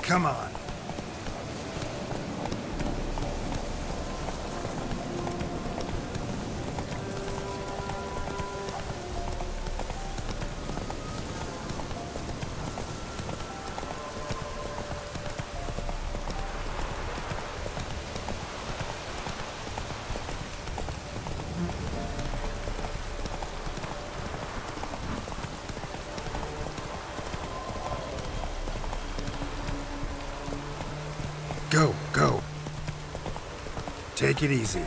Come on. Go, go. Take it easy.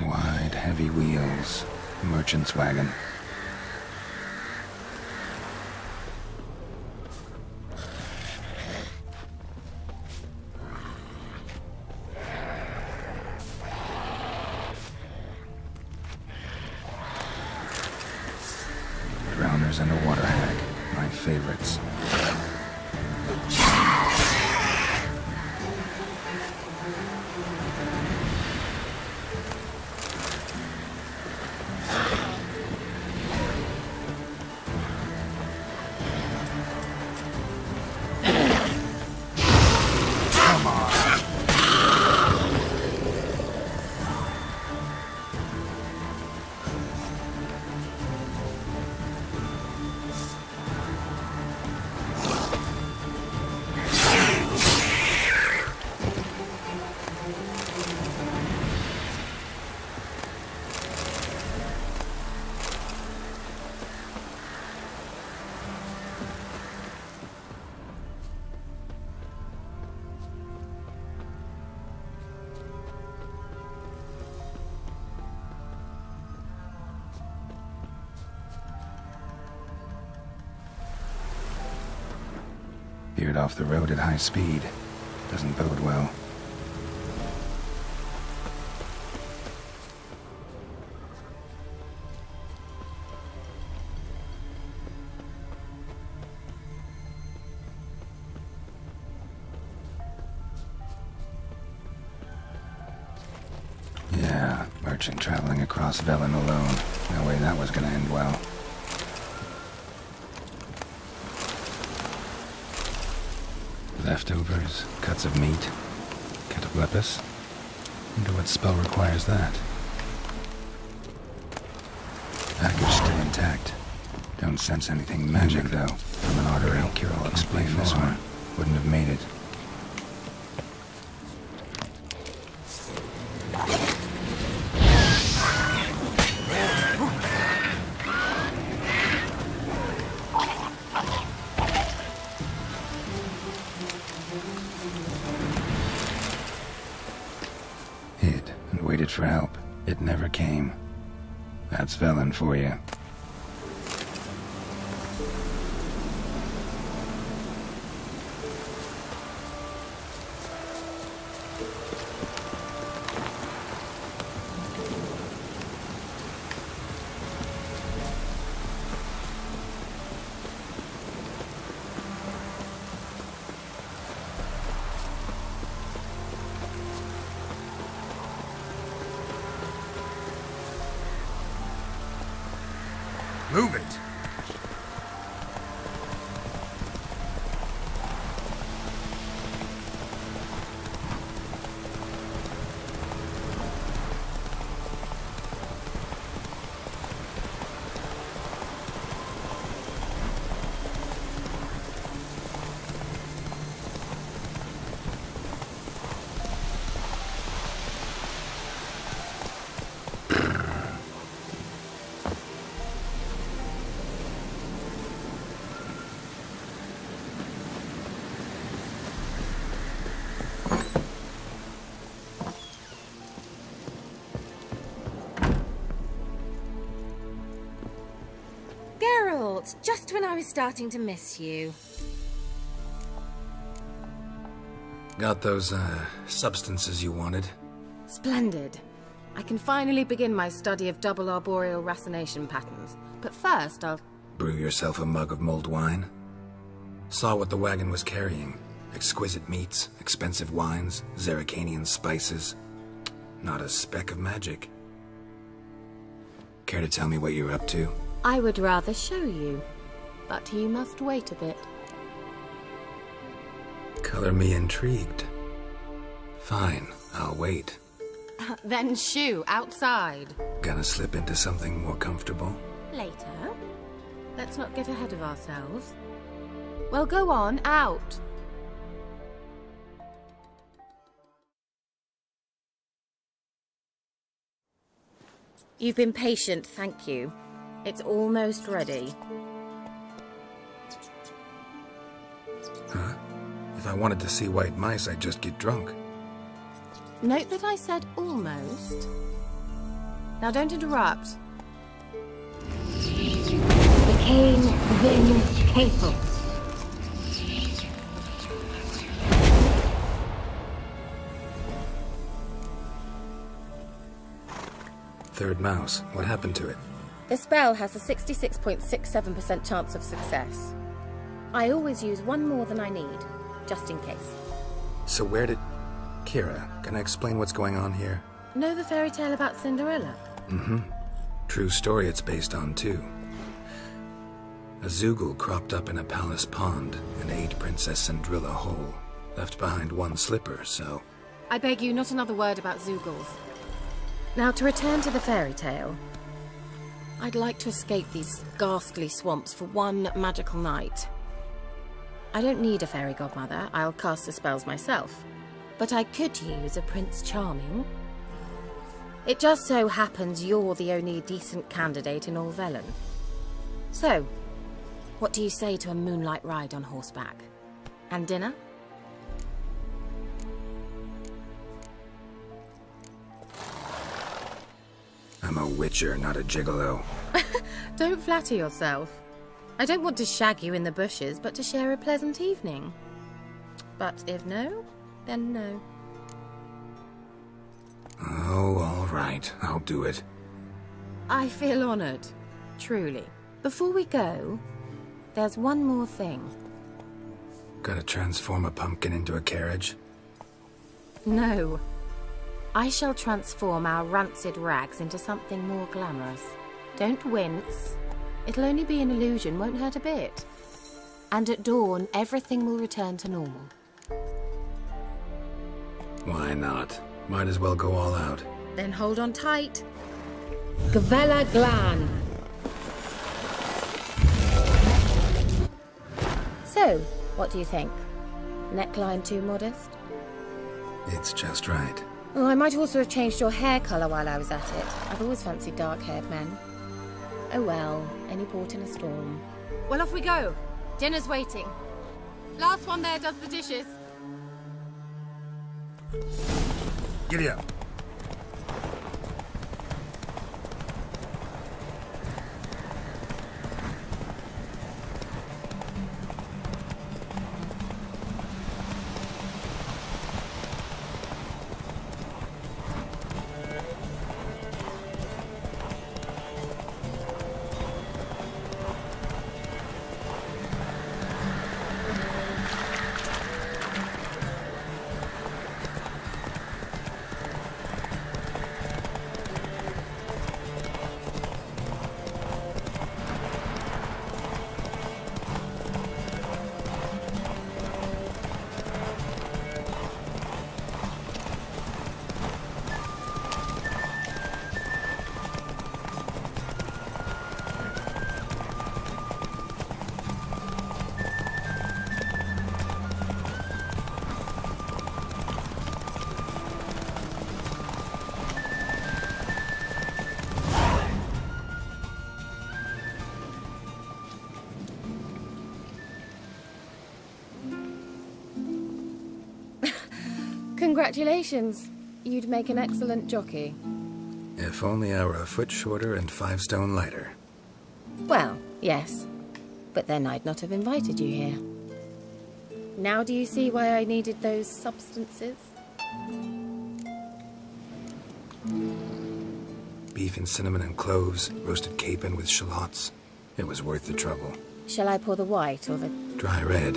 Wide, heavy wheels. Merchant's wagon. Drowners and a water hag. My favorites. Come on. Veered off the road at high speed. Doesn't bode well. Yeah, merchant traveling across Velen alone. No way that was gonna end well. Leftovers, cuts of meat, cataplepis. Wonder what spell requires that. Package still intact. Don't sense anything magic though. From an artery. I'll explain this one. Wouldn't have made it. Hid and waited for help. It never came. That's Velen for you. Move it. Geralt, just when I was starting to miss you. Got those, substances you wanted? Splendid. I can finally begin my study of double arboreal racination patterns. But first, I'll... Brew yourself a mug of mulled wine? Saw what the wagon was carrying. Exquisite meats, expensive wines, Zerrikanian spices. Not a speck of magic. Care to tell me what you're up to? I would rather show you, but you must wait a bit. Color me intrigued. Fine, I'll wait. Then shoo, outside. Gonna slip into something more comfortable? Later. Let's not get ahead of ourselves. Well, go on, out. You've been patient, thank you. It's almost ready. Huh? If I wanted to see white mice, I'd just get drunk. Note that I said almost. Now don't interrupt. Kane Vin Capel. Third mouse. What happened to it? The spell has a 66.67% chance of success. I always use one more than I need, just in case. So where did... Kira, can I explain what's going on here? Know the fairy tale about Cinderella? Mm-hmm. True story it's based on, too. A Zoogle cropped up in a palace pond and ate Princess Cinderella whole. Left behind one slipper, so... I beg you, not another word about Zoogles. Now, to return to the fairy tale. I'd like to escape these ghastly swamps for one magical night. I don't need a fairy godmother, I'll cast the spells myself. But I could use a Prince Charming. It just so happens you're the only decent candidate in all Velen. So, what do you say to a moonlight ride on horseback? And dinner? I'm a witcher, not a gigolo. Don't flatter yourself. I don't want to shag you in the bushes, but to share a pleasant evening. But if no, then no. Oh, all right. I'll do it. I feel honoured. Truly. Before we go, there's one more thing. Gotta transform a pumpkin into a carriage? No. I shall transform our rancid rags into something more glamorous. Don't wince. It'll only be an illusion, won't hurt a bit. And at dawn, everything will return to normal. Why not? Might as well go all out. Then hold on tight. Gavella Glan. So, what do you think? Neckline too modest? It's just right. Oh, I might also have changed your hair colour while I was at it. I've always fancied dark-haired men. Oh well, any port in a storm. Well, off we go. Dinner's waiting. Last one there does the dishes. Giddy up. Congratulations. You'd make an excellent jockey. If only I were a foot shorter and 5 stone lighter. Well, yes. But then I'd not have invited you here. Now do you see why I needed those substances? Beef and cinnamon and cloves, roasted capon with shallots. It was worth the trouble. Shall I pour the white or the... Dry red,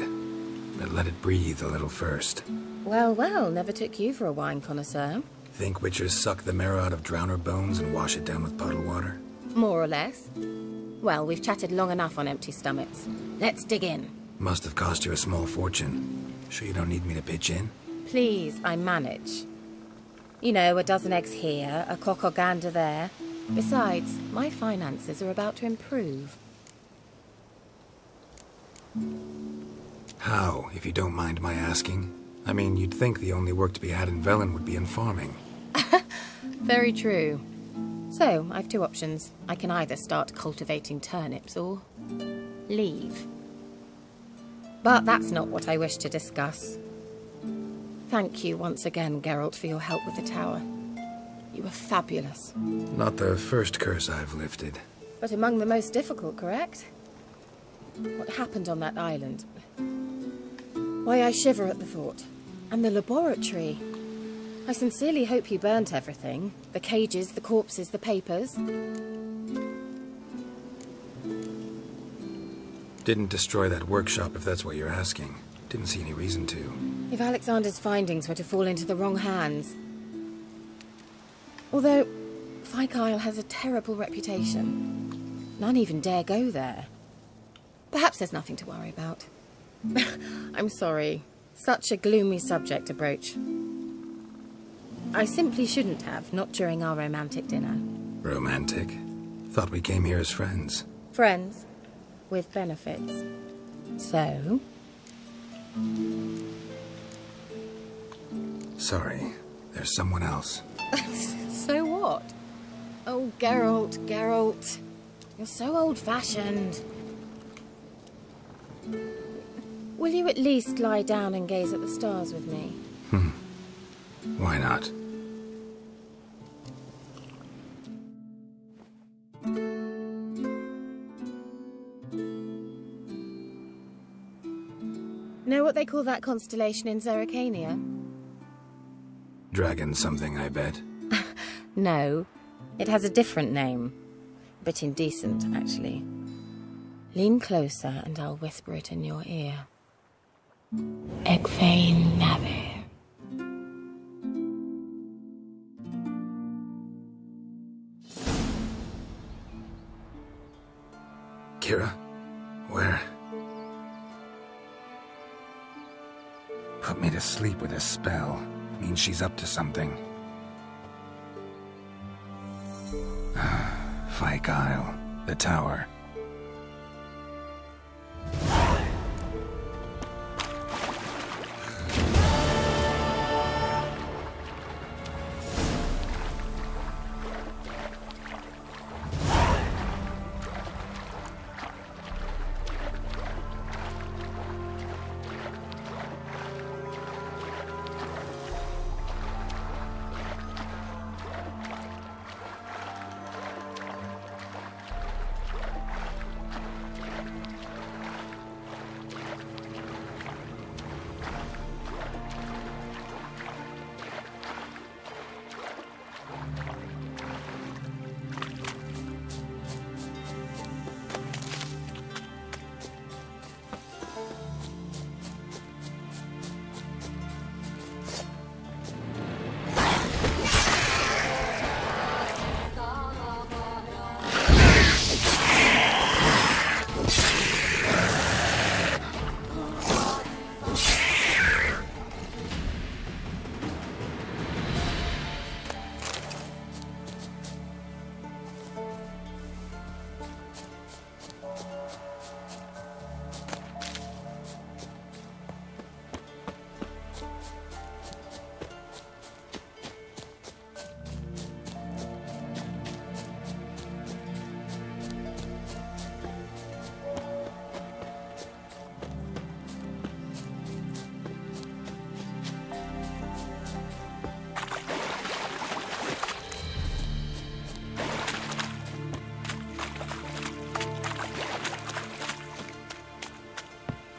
but let it breathe a little first. Well, well, never took you for a wine connoisseur. Think witchers suck the marrow out of drowner bones and wash it down with puddle water? More or less. Well, we've chatted long enough on empty stomachs. Let's dig in. Must have cost you a small fortune. Sure you don't need me to pitch in? Please, I manage. You know, a dozen eggs here, a cock or gander there. Besides, my finances are about to improve. How, if you don't mind my asking? I mean, you'd think the only work to be had in Velen would be in farming. Very true. So, I've two options. I can either start cultivating turnips or leave. But that's not what I wish to discuss. Thank you once again, Geralt, for your help with the tower. You were fabulous. Not the first curse I've lifted. But among the most difficult, correct? What happened on that island? Why, I shiver at the thought. And the laboratory. I sincerely hope you burnt everything. The cages, the corpses, the papers. Didn't destroy that workshop, if that's what you're asking. Didn't see any reason to. If Alexander's findings were to fall into the wrong hands. Although, Fyke Isle has a terrible reputation. None even dare go there. Perhaps there's nothing to worry about. I'm sorry. Such a gloomy subject to broach. I simply shouldn't have, not during our romantic dinner. Romantic? Thought we came here as friends. Friends. With benefits. So? Sorry, there's someone else. So what? Oh, Geralt, Geralt. You're so old-fashioned. Will you at least lie down and gaze at the stars with me? Why not? Know what they call that constellation in Zerrikania? Dragon something, I bet. No, it has a different name. A bit indecent, actually. Lean closer and I'll whisper it in your ear. Egfain Nave. Kira? Where? Put me to sleep with a spell. Means she's up to something. Fyke Isle. The tower.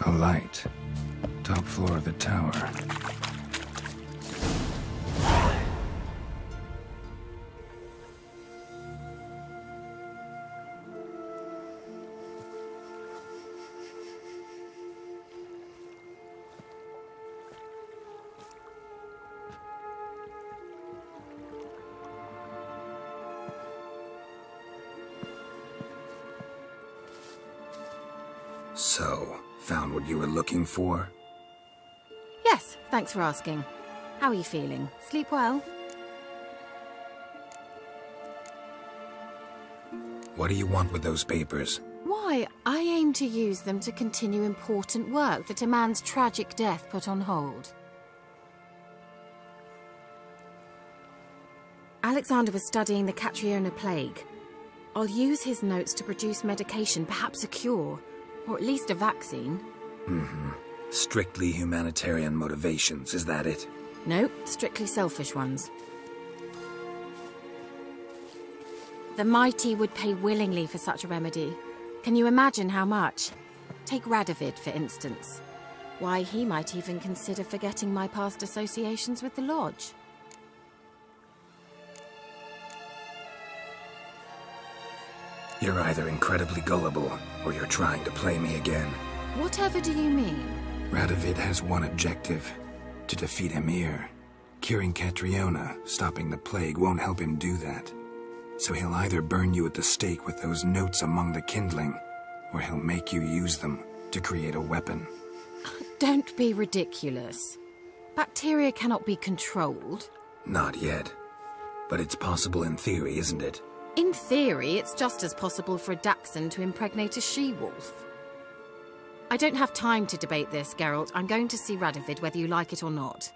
A light. Top floor of the tower. So, found what you were looking for? Yes, thanks for asking. How are you feeling? Sleep well? What do you want with those papers? Why, I aim to use them to continue important work that a man's tragic death put on hold. Alexander was studying the Catriona plague. I'll use his notes to produce medication, perhaps a cure, or at least a vaccine. Strictly humanitarian motivations, is that it? No, strictly selfish ones. The mighty would pay willingly for such a remedy. Can you imagine how much? Take Radovid, for instance. Why, he might even consider forgetting my past associations with the Lodge. You're either incredibly gullible, or you're trying to play me again. Whatever do you mean? Radovid has one objective: to defeat Emhyr. Curing Catriona, stopping the plague, won't help him do that. So he'll either burn you at the stake with those notes among the kindling, or he'll make you use them to create a weapon. Don't be ridiculous. Bacteria cannot be controlled. Not yet. But it's possible in theory, isn't it? In theory, it's just as possible for a Dachshund to impregnate a she-wolf. I don't have time to debate this, Geralt. I'm going to see Radovid whether you like it or not.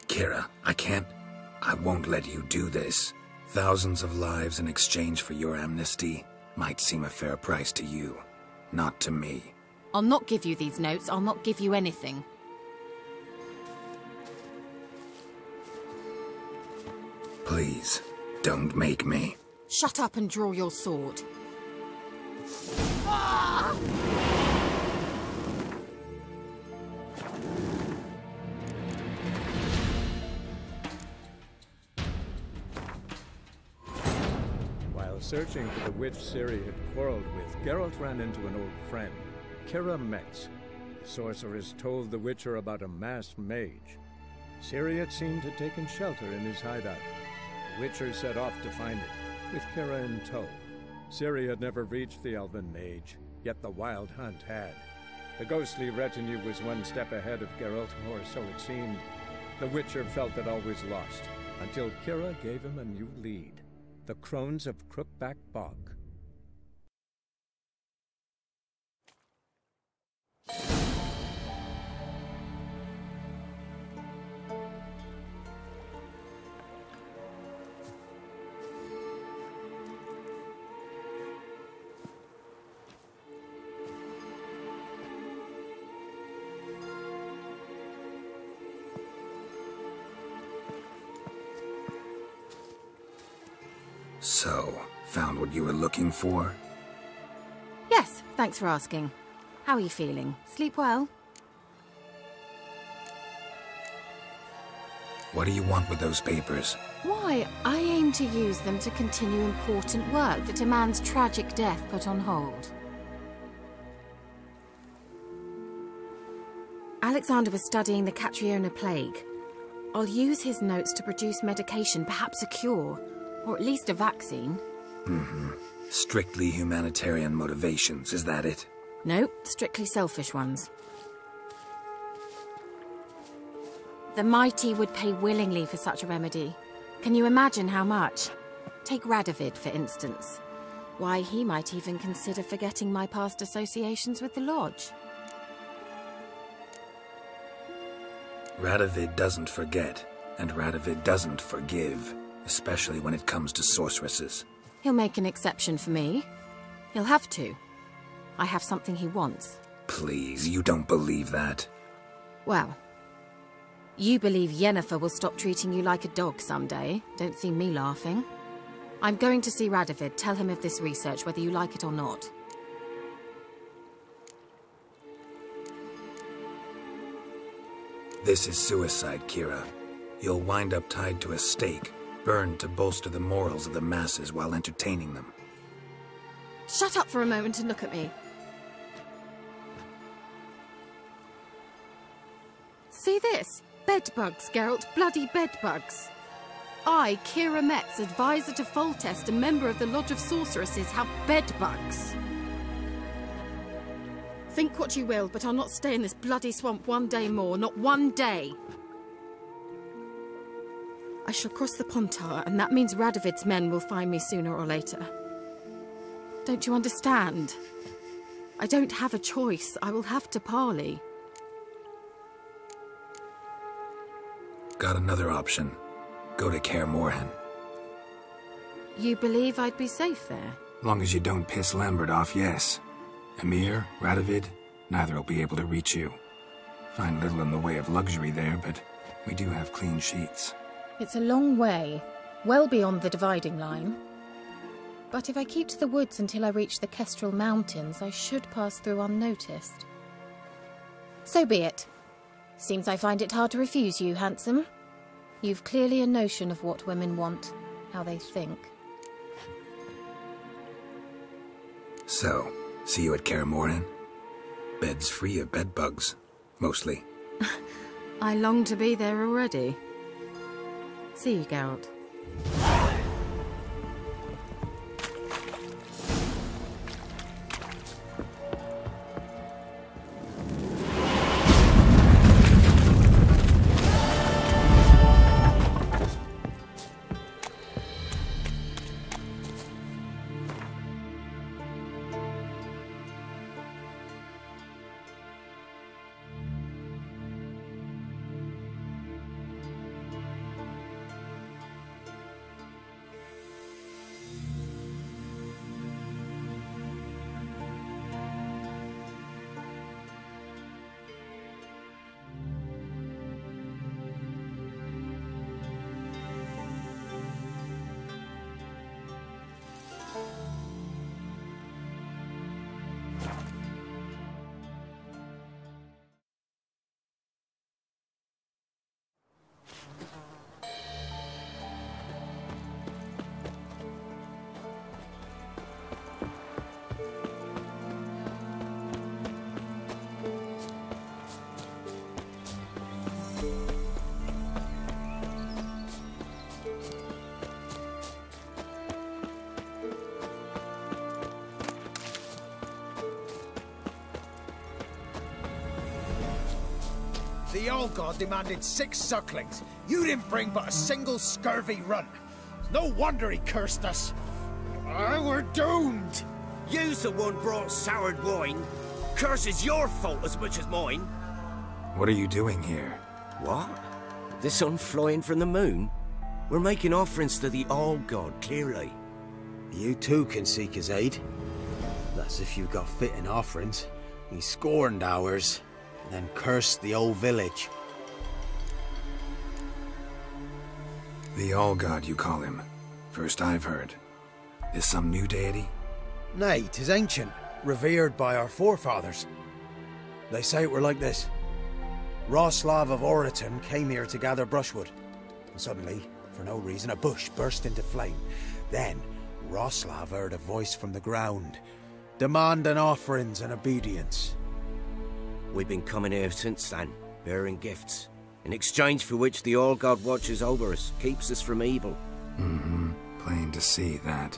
Kira, I won't let you do this. Thousands of lives in exchange for your amnesty might seem a fair price to you, not to me. I'll not give you these notes. I'll not give you anything. Please, don't make me. Shut up and draw your sword. While searching for the witch Ciri had quarreled with, Geralt ran into an old friend, Kira Metz. The sorceress told the Witcher about a masked mage. Ciri, it seemed, had taken shelter in his hideout. The Witcher set off to find it, with Kira in tow. Ciri had never reached the elven mage, yet the Wild Hunt had. The ghostly retinue was one step ahead of Geralt, or so it seemed. The Witcher felt that all was lost, until Kira gave him a new lead. The Crones of Crookback Bog. So, found what you were looking for? Yes, thanks for asking. How are you feeling? Sleep well? What do you want with those papers? Why, I aim to use them to continue important work that a man's tragic death put on hold. Alexander was studying the Catriona plague. I'll use his notes to produce medication, perhaps a cure, or at least a vaccine. Strictly humanitarian motivations, is that it? No, strictly selfish ones. The mighty would pay willingly for such a remedy. Can you imagine how much? Take Radovid, for instance. Why, he might even consider forgetting my past associations with the Lodge. Radovid doesn't forget, and Radovid doesn't forgive, especially when it comes to sorceresses. He'll make an exception for me. He'll have to. I have something he wants. Please, you don't believe that. Well, you believe Yennefer will stop treating you like a dog someday. Don't see me laughing. I'm going to see Radovid. Tell him of this research, whether you like it or not. This is suicide, Kira. You'll wind up tied to a stake, burned to bolster the morals of the masses while entertaining them. Shut up for a moment and look at me. See this? Bedbugs, Geralt. Bloody bedbugs. I, Keira Metz, advisor to Foltest and member of the Lodge of Sorceresses, have bedbugs. Think what you will, but I'll not stay in this bloody swamp one day more. Not one day. I shall cross the Pontar, and that means Radovid's men will find me sooner or later. Don't you understand? I don't have a choice. I will have to parley. Got another option. Go to Kaer Morhen. You believe I'd be safe there? Long as you don't piss Lambert off, yes. Emhyr, Radovid, neither will be able to reach you. Find little in the way of luxury there, but we do have clean sheets. It's a long way, well beyond the dividing line. But if I keep to the woods until I reach the Kestrel Mountains, I should pass through unnoticed. So be it. Seems I find it hard to refuse you, handsome. You've clearly a notion of what women want, how they think. So, see you at Kaer Morhen? Beds free of bedbugs, mostly. I long to be there already. See you, Geralt. The Old God demanded 6 sucklings. You didn't bring but a single scurvy run. No wonder he cursed us. We're doomed. You's the one brought soured wine. Curse is your fault as much as mine. What are you doing here? What? The sun flying from the moon? We're making offerings to the All God, clearly. You too can seek his aid. That's if you got fitting offerings. He scorned ours, and then cursed the old village. The All-God, you call him. First I've heard. Is some new deity? Nay, 'tis ancient, revered by our forefathers. They say it were like this. Roslav of Oriton came here to gather brushwood. And suddenly, for no reason, a bush burst into flame. Then, Roslav heard a voice from the ground, demanding offerings and obedience. We've been coming here since then, bearing gifts, in exchange for which the All-God watches over us, keeps us from evil. Mm-hmm. Plain to see that.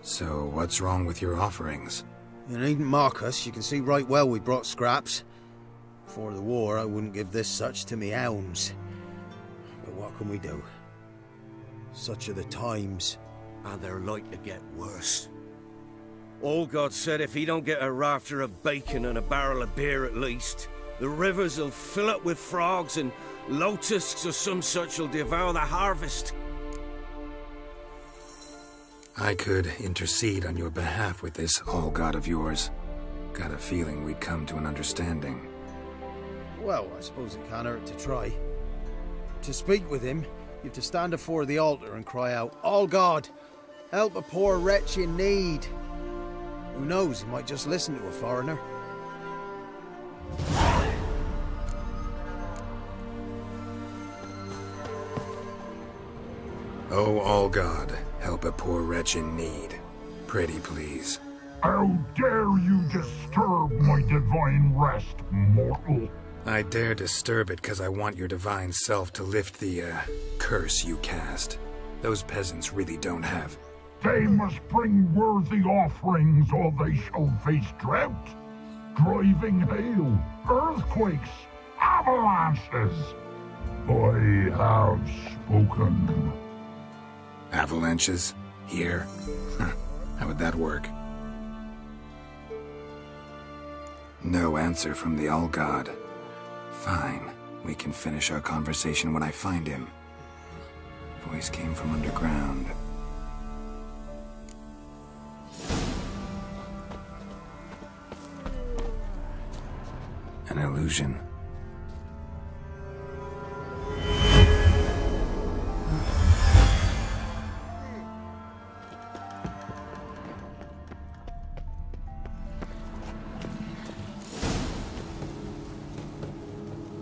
So, what's wrong with your offerings? You needn't mock us, you can see right well we brought scraps. Before the war, I wouldn't give this such to me hounds. But what can we do? Such are the times. And they're like to get worse. All-God said if he don't get a rafter of bacon and a barrel of beer at least, the rivers will fill up with frogs and locusts or some such will devour the harvest. I could intercede on your behalf with this All-God of yours. Got a feeling we'd come to an understanding. Well, I suppose it can't hurt to try. To speak with him, you have to stand before the altar and cry out, All God, help a poor wretch in need. Who knows, he might just listen to a foreigner. Oh, All-God, help a poor wretch in need. Pretty please. How dare you disturb my divine rest, mortal? I dare disturb it because I want your divine self to lift the, curse you cast. Those peasants really don't have. They must bring worthy offerings, or they shall face drought, driving hail, earthquakes, avalanches. I have spoken. Avalanches? Here? How would that work? No answer from the All-God. Fine. We can finish our conversation when I find him. Voice came from underground. An illusion.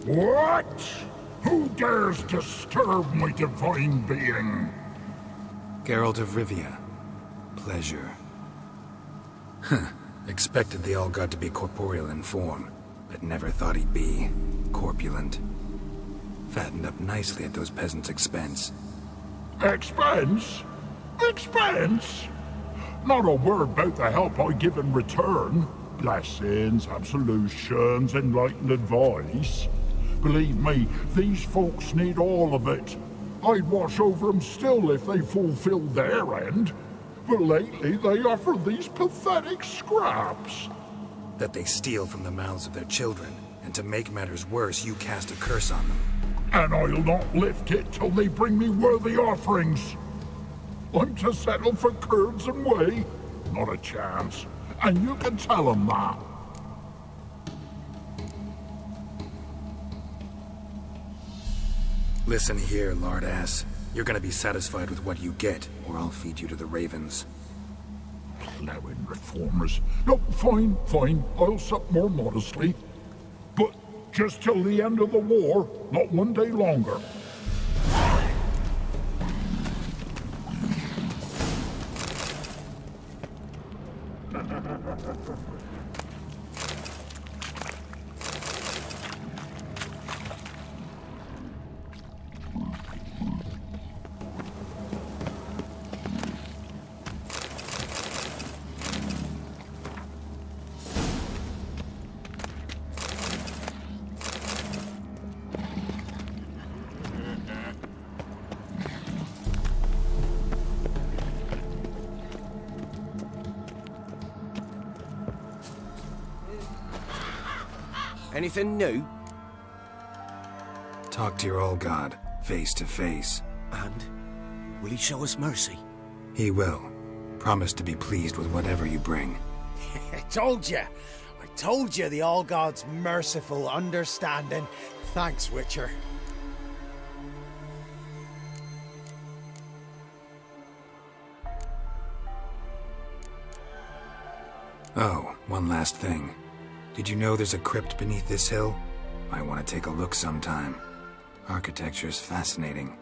What? Who dares disturb my divine being? Geralt of Rivia. Pleasure. Expected the All-God to be corporeal in form, but never thought he'd be corpulent. Fattened up nicely at those peasants' expense. Expense? Expense? Not a word about the help I give in return. Blessings, absolutions, enlightened advice. Believe me, these folks need all of it. I'd watch over them still if they fulfilled their end. But lately they offer these pathetic scraps. That they steal from the mouths of their children, and to make matters worse, you cast a curse on them. And I'll not lift it till they bring me worthy offerings. I'm to settle for curds and whey? Not a chance. And you can tell them that. Listen here, lardass. You're gonna be satisfied with what you get, or I'll feed you to the ravens. Plowing reformers. No, fine, fine. I'll sup more modestly. But just till the end of the war, not one day longer. Anything new? Talk to your All-God, face to face. And will he show us mercy? He will. Promise to be pleased with whatever you bring. I told you! I told you the All-God's merciful, understanding. Thanks, Witcher. Oh, one last thing. Did you know there's a crypt beneath this hill? I want to take a look sometime. Architecture's fascinating.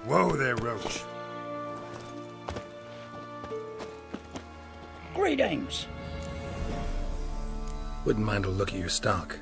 Whoa there, Roach. Greetings. Wouldn't mind a look at your stock.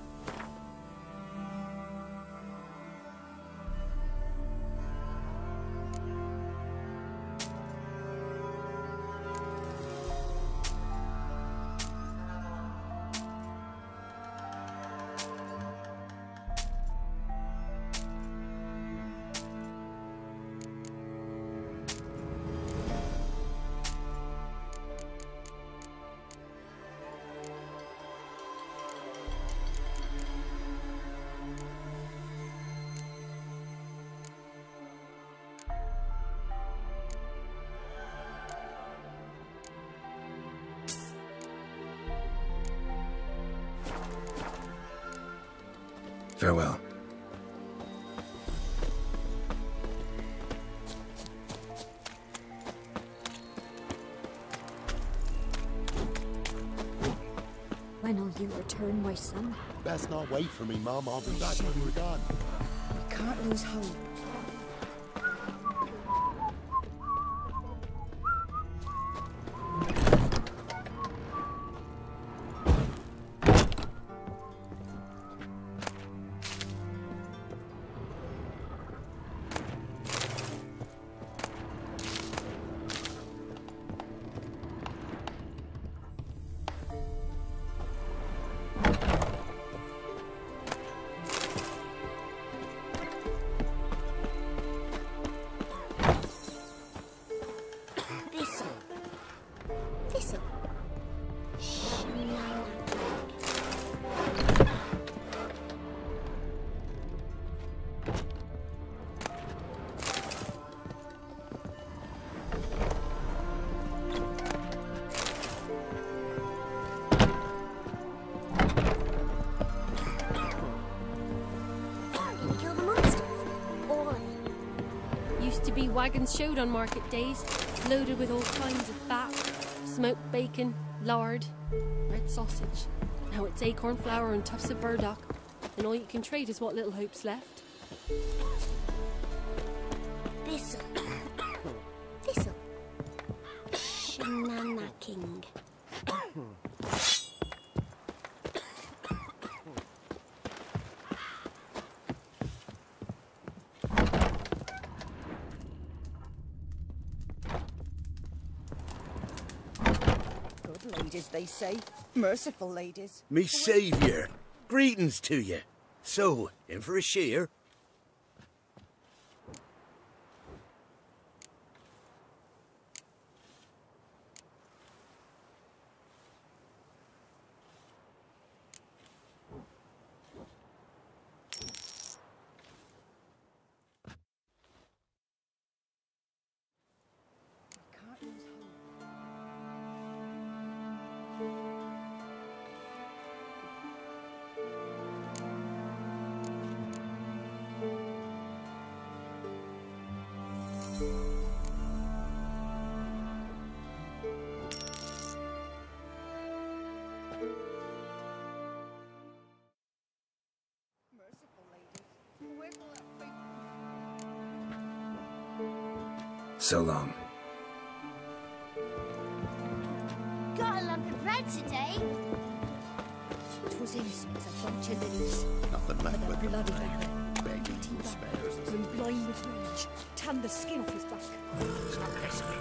Farewell. When will you return, my son? Best not wait for me, Mum. I'll be back when you're gone. We can't lose hope. Wagons showed on market days, loaded with all kinds of fat, smoked bacon, lard, red sausage. Now it's acorn flour and tufts of burdock, and all you can trade is what little hope's left. Thistle. Thistle. Shenana King. Ladies, they say. Merciful ladies. Me saviour, greetings to you. So, in for a shear? So long. Got a lump of bread today. 'Twas innocent as I thought your lilies. Nothing left But but a the bloody night. baron. Begging for spares. And blind with rage. Tanned the skin off his back. Stop listening.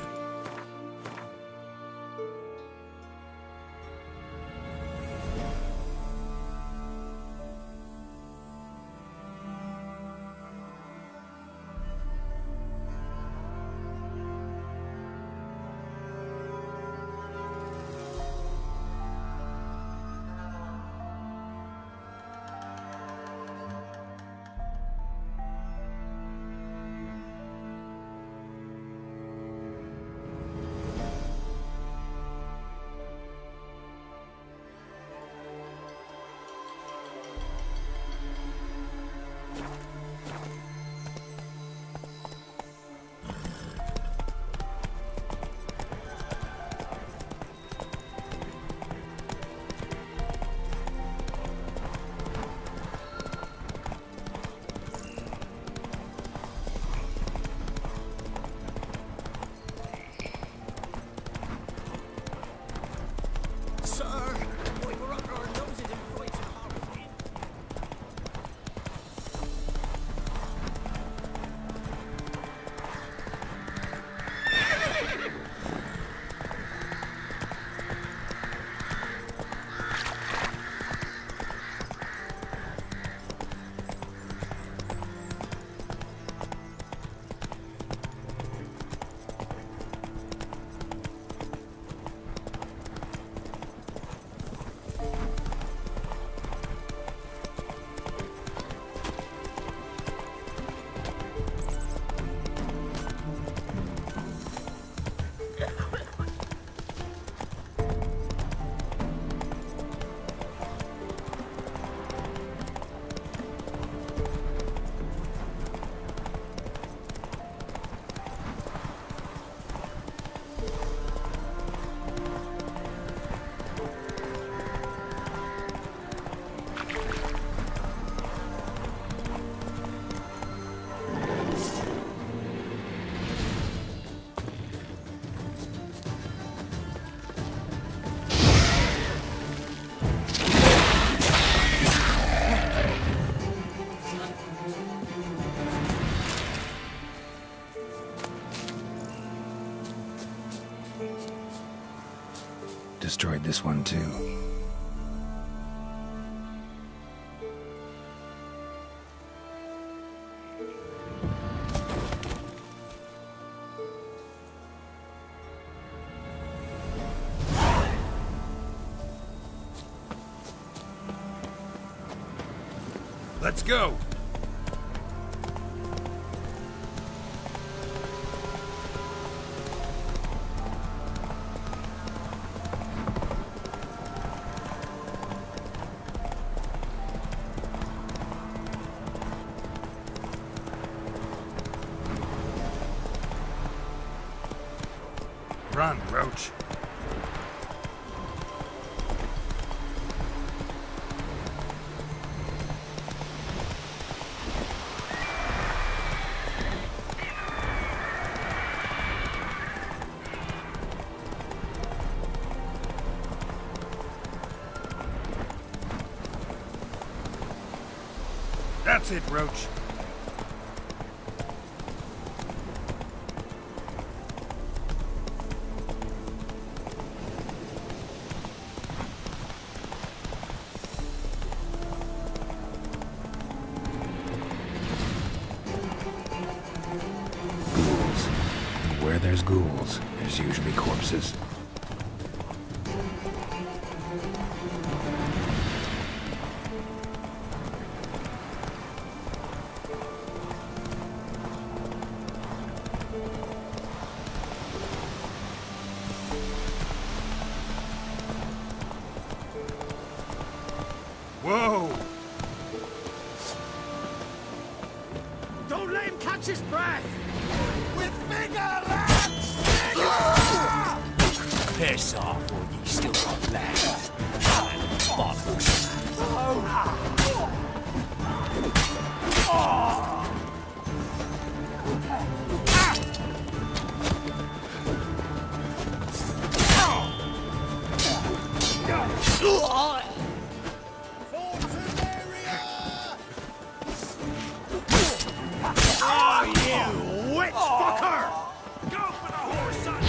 too. Let's go! Run, Roach. That's it, Roach. Ghouls. And where there's ghouls, there's usually corpses. Whoa! Don't let him catch his breath! With bigger lads! Piss off, or you still got legs. Bollocks. Oh, you witch fucker! Go for the horse, son!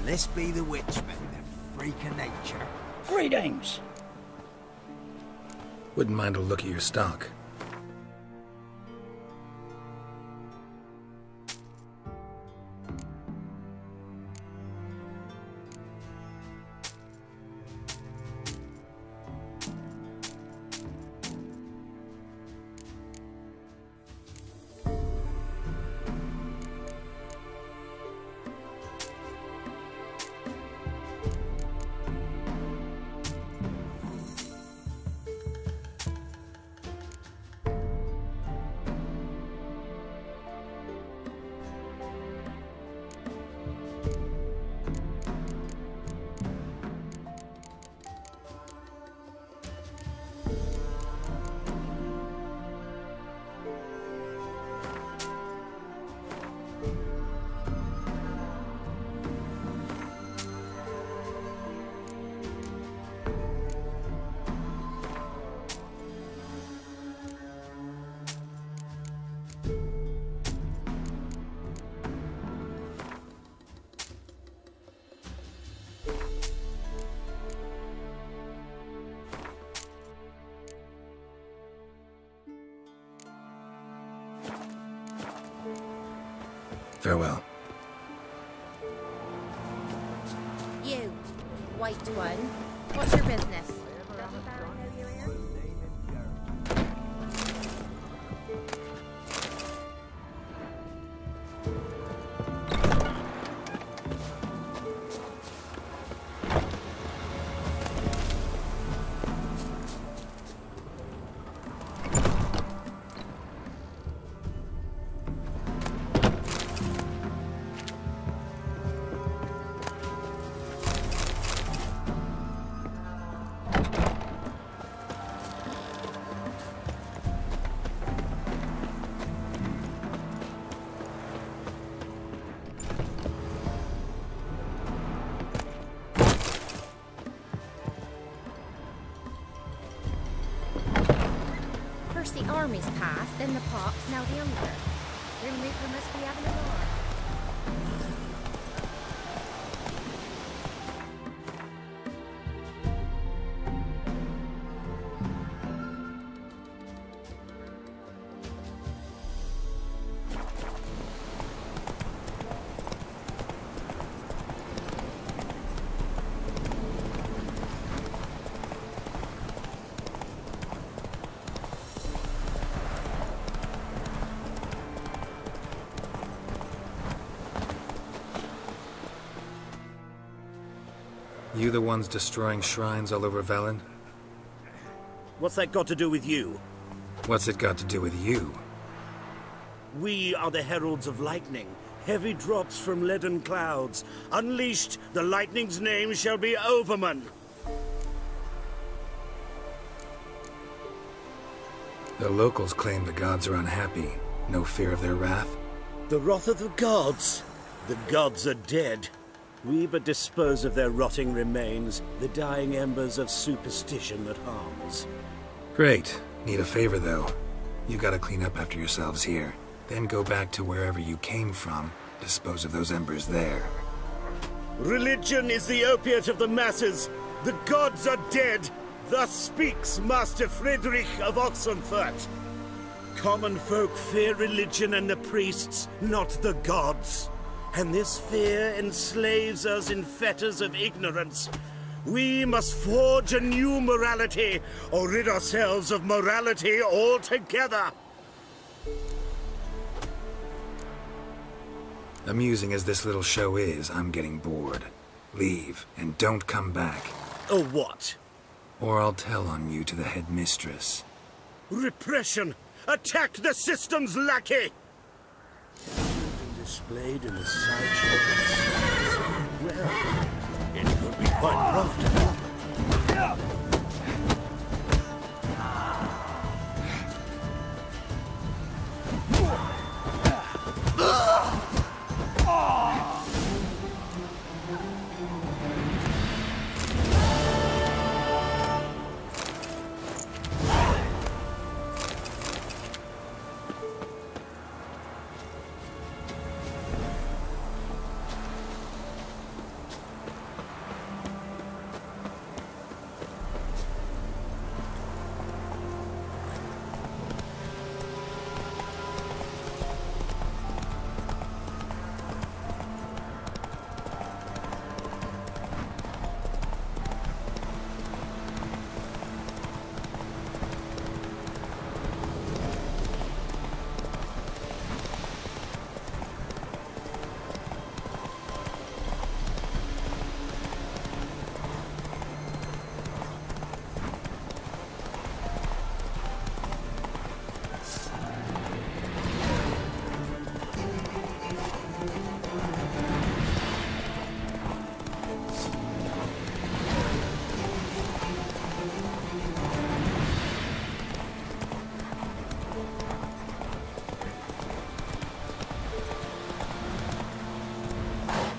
This be the Witchman, the freak of nature. Greetings. Wouldn't mind a look at your stock. Farewell. You, white one, What's your business? First the armies passed, then the pox, now the Unger. Grim Reaper must be having a roar. You the ones destroying shrines all over Velen? What's that got to do with you? What's it got to do with you? We are the heralds of lightning. Heavy drops from leaden clouds. Unleashed, the lightning's name shall be Overman. The locals claim the gods are unhappy. No fear of their wrath? The wrath of the gods? The gods are dead. We but dispose of their rotting remains, the dying embers of superstition that harms. Great. Need a favor, though. You gotta clean up after yourselves here. Then go back to wherever you came from. Dispose of those embers there. Religion is the opiate of the masses. The gods are dead. Thus speaks Master Friedrich of Oxenfurt. Common folk fear religion and the priests, not the gods. And this fear enslaves us in fetters of ignorance. We must forge a new morality, or rid ourselves of morality altogether. Amusing as this little show is, I'm getting bored. Leave, and don't come back. Oh, what? Or I'll tell on you to the headmistress. Repression! Attack the system's lackey! Displayed in a sideshow. Well, it could be quite profitable.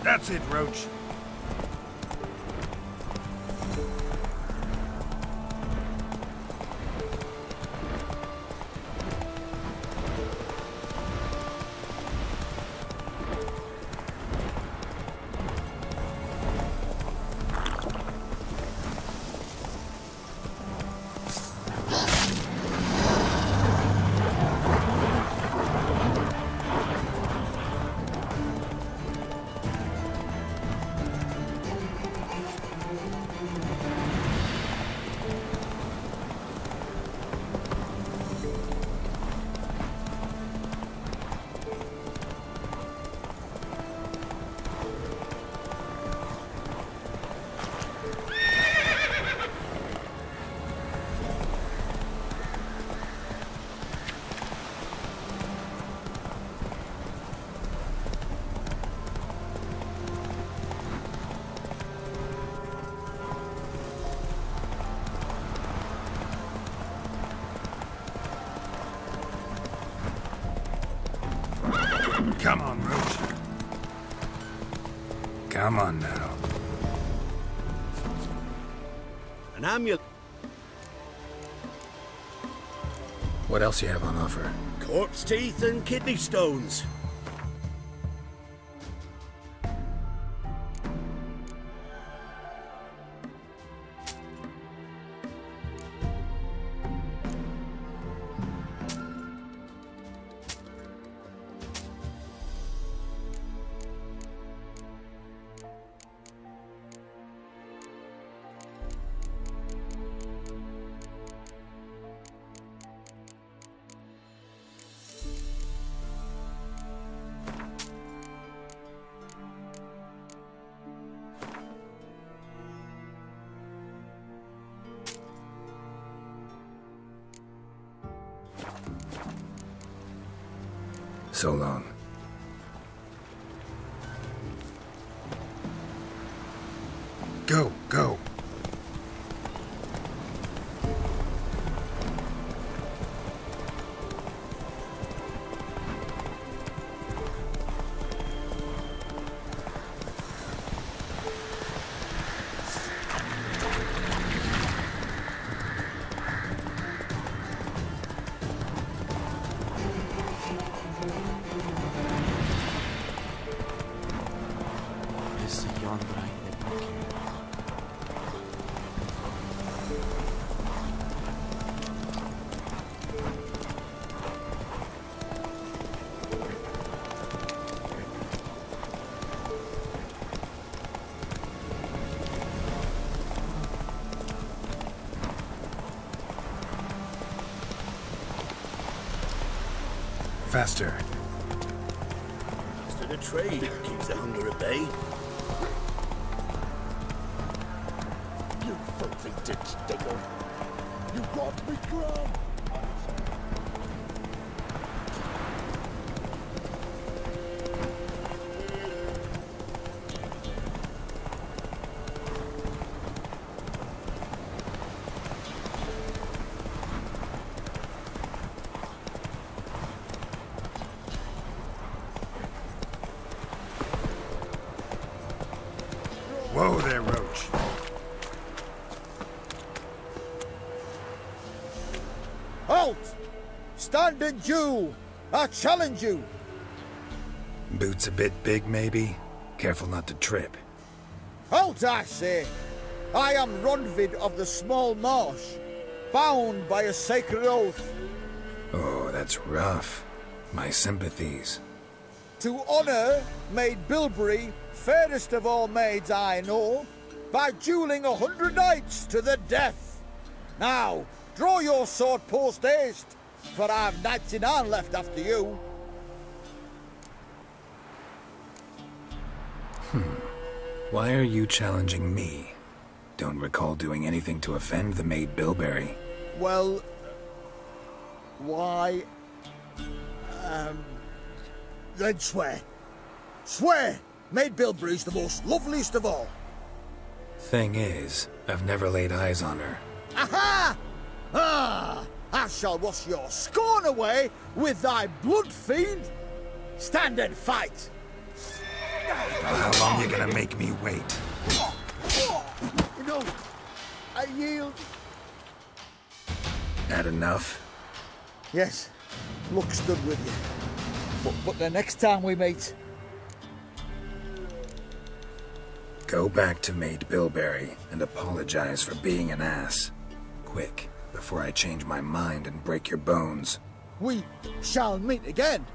That's it, Roach. Come on, Roach. Come on now. An amulet. What else you have on offer? Corpse teeth and kidney stones. So long. Go, go. Faster. Instead of trade, keeps the hunger at bay. You filthy ditch digger. You robbed me, Graham. Whoa there, Roach. Halt! Stand and Jew! I challenge you! Boots a bit big, maybe? Careful not to trip. Halt, I say! I am Ronvid of the Small Marsh, bound by a sacred oath. Oh, that's rough. My sympathies. To honor Maid Bilberry, fairest of all maids I know, by dueling 100 knights to the death. Now, draw your sword post haste, for I've 99 left after you. Why are you challenging me? Don't recall doing anything to offend the Maid Bilberry. Well, why... then swear. Swear! Maid Bilberry's the most loveliest of all. Thing is, I've never laid eyes on her. Aha! Ah! I shall wash your scorn away with thy blood, fiend! Stand and fight! How long you gonna make me wait? You know, I yield. Had enough? Yes, luck stood with you. But the next time we meet... Go back to Maid Bilberry and apologize for being an ass. Quick, before I change my mind and break your bones. We shall meet again.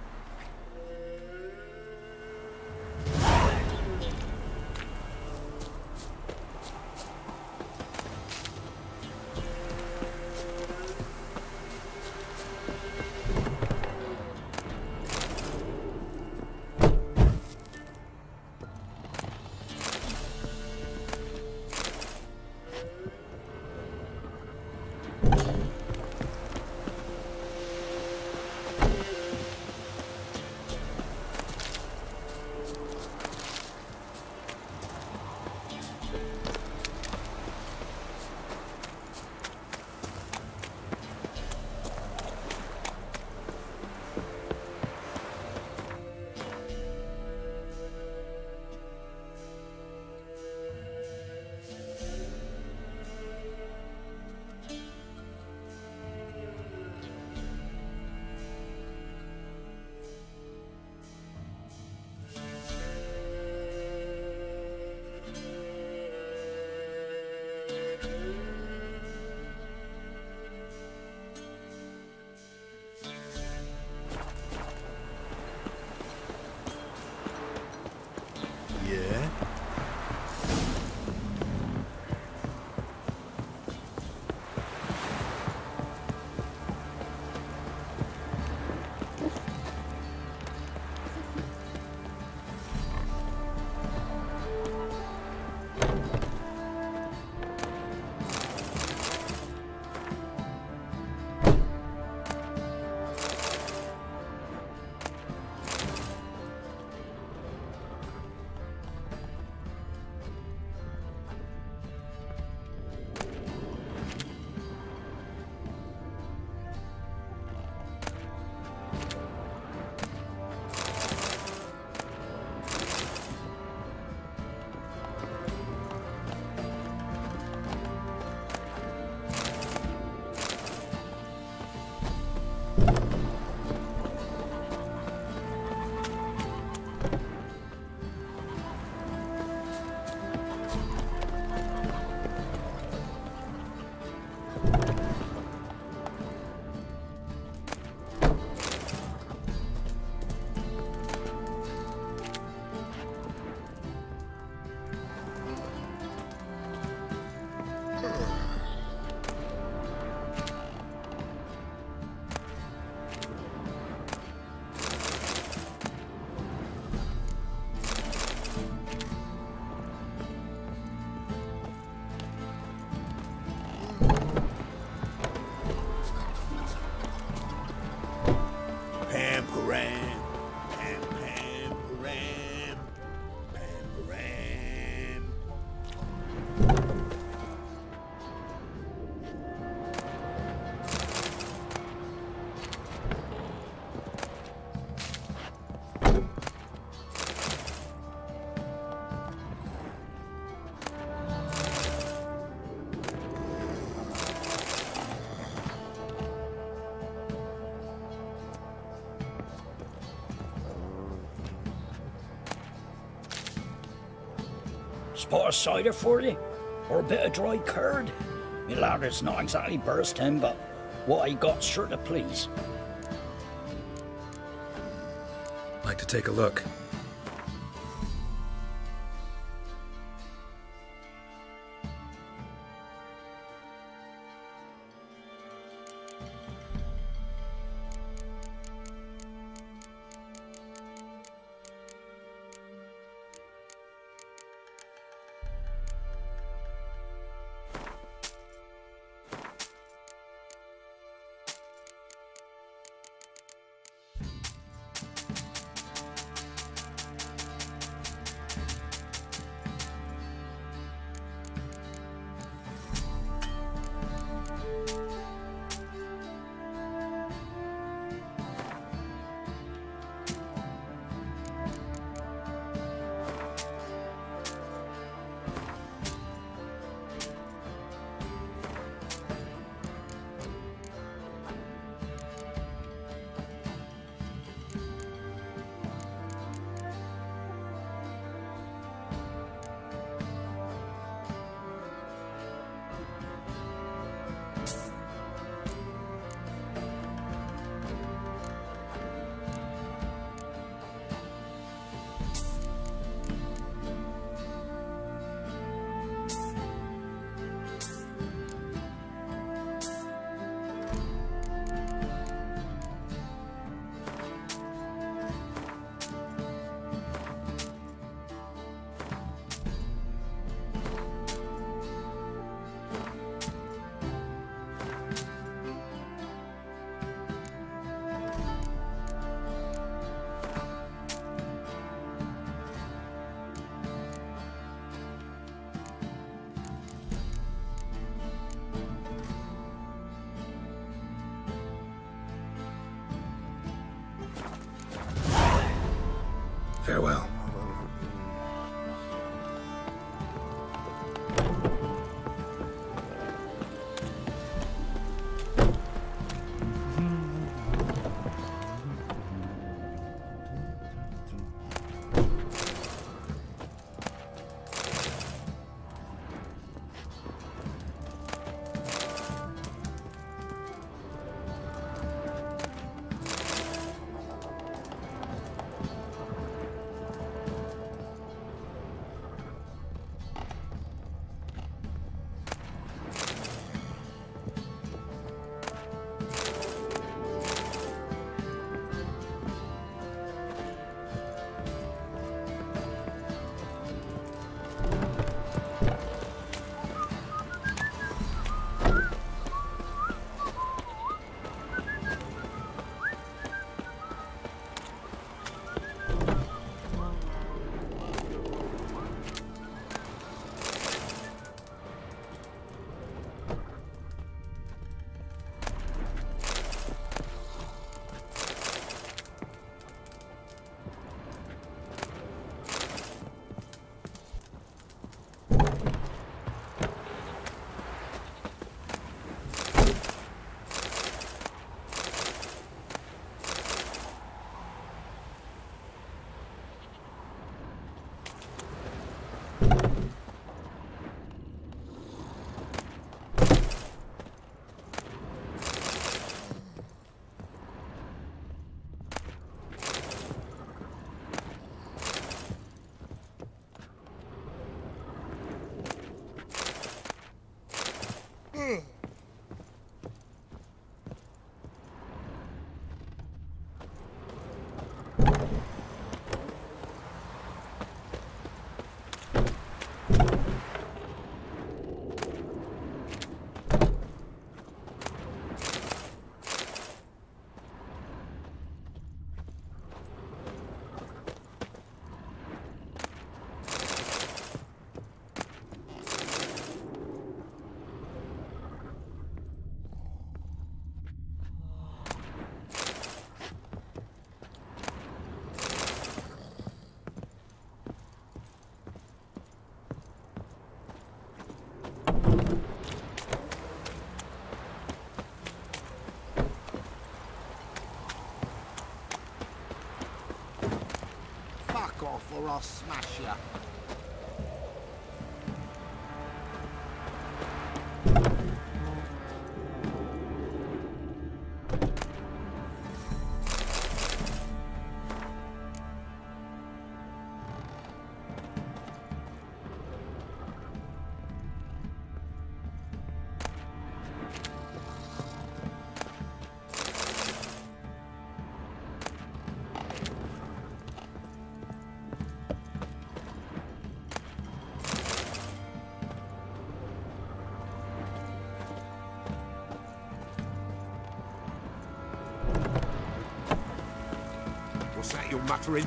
Spot of cider for you? Or a bit of dry curd? Me ladder's not exactly bursting, but what I got's sure to please. Like to take a look. Farewell. or I'll smash you. What's that you're muttering?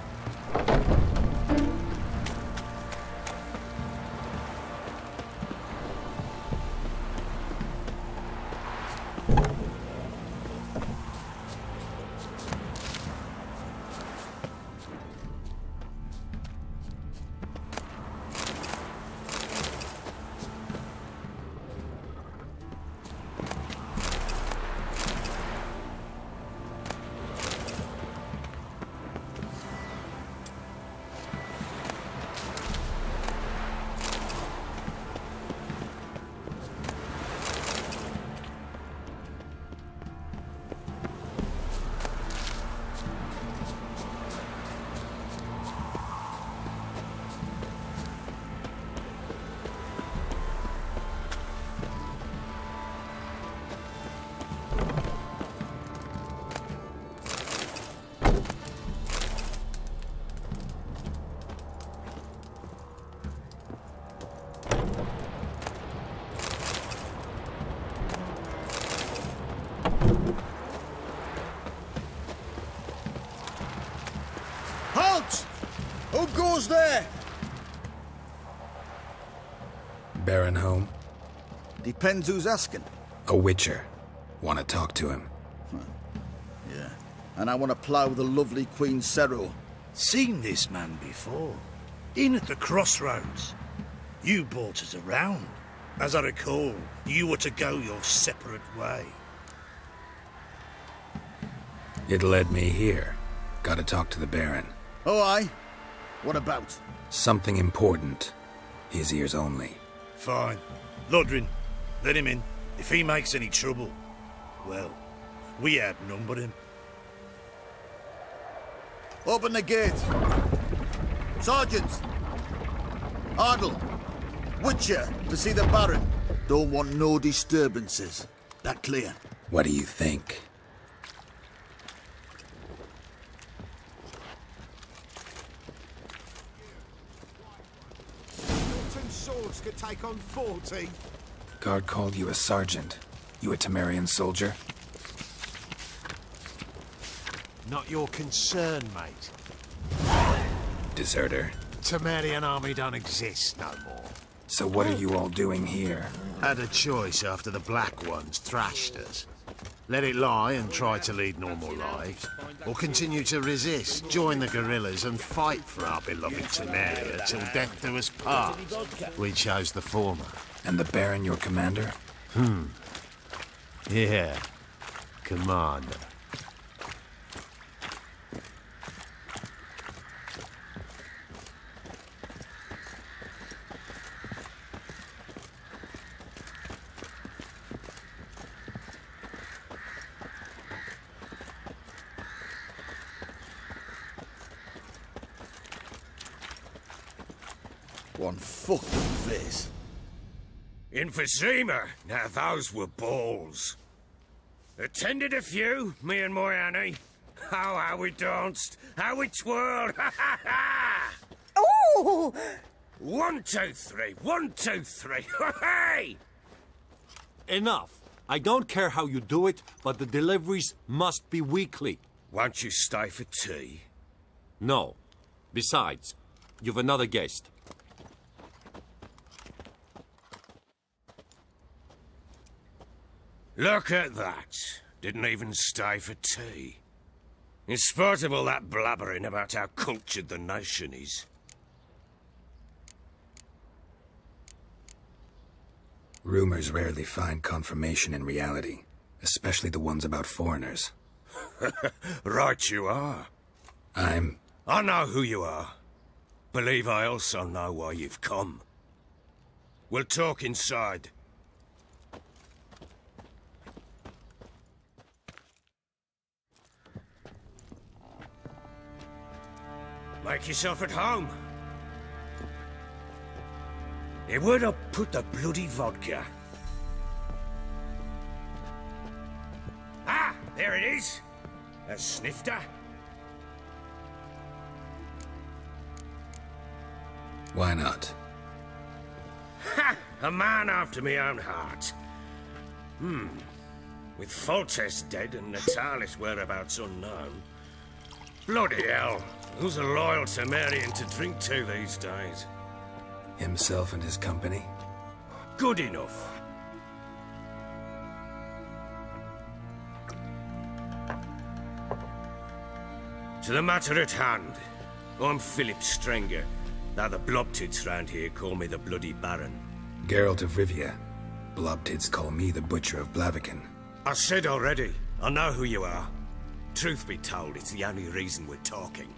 Halt! Who goes there? Baron home? Depends who's asking. A witcher. Want to talk to him? Yeah. And I want to plough the lovely Queen Cero. Seen this man before. In at the crossroads. You brought us around. As I recall, you were to go your separate way. It led me here. Gotta talk to the Baron. Oh, aye? What about? Something important. His ears only. Fine. Lodrin, let him in. If he makes any trouble, well, we outnumber him. Open the gate. Sergeants! Ardle! Witcher, to see the Baron. Don't want no disturbances. That clear? What do you think? Two swords could take on 40. Guard called you a sergeant. You a Temerian soldier? Not your concern, mate. Deserter. Temerian army don't exist no more. So what are you all doing here? Had a choice after the Black Ones thrashed us. Let it lie and try to lead normal lives, or continue to resist, join the guerrillas and fight for our beloved Temeria till death do us part. We chose the former. And the Baron your commander? Yeah. Commander. One fucked up face. Emphysema. Now those were balls. Attended a few, me and my Annie. Oh, how we danced, how we twirled. Ha ha ha! Oh! 1, 2, 3. 1, 2, 3. Hey! Enough. I don't care how you do it, but the deliveries must be weekly. Won't you stay for tea? No. Besides, you've another guest. Look at that. Didn't even stay for tea. In spite of all that blabbering about how cultured the nation is. Rumors rarely find confirmation in reality, especially the ones about foreigners. Right you are. I know who you are. Believe I also know why you've come. We'll talk inside. Make yourself at home. Hey, where'd I put the bloody vodka? Ah, there it is. A snifter. Why not? Ha! A man after my own heart. With Foltest dead and Natalis whereabouts unknown. Bloody hell. Who's a loyal Temerian to drink to these days? Himself and his company? Good enough. To the matter at hand. I'm Philip Strenger. Now the Blobtids round here call me the Bloody Baron. Geralt of Rivia. Blobtids call me the Butcher of Blaviken. I said already, I know who you are. Truth be told, it's the only reason we're talking.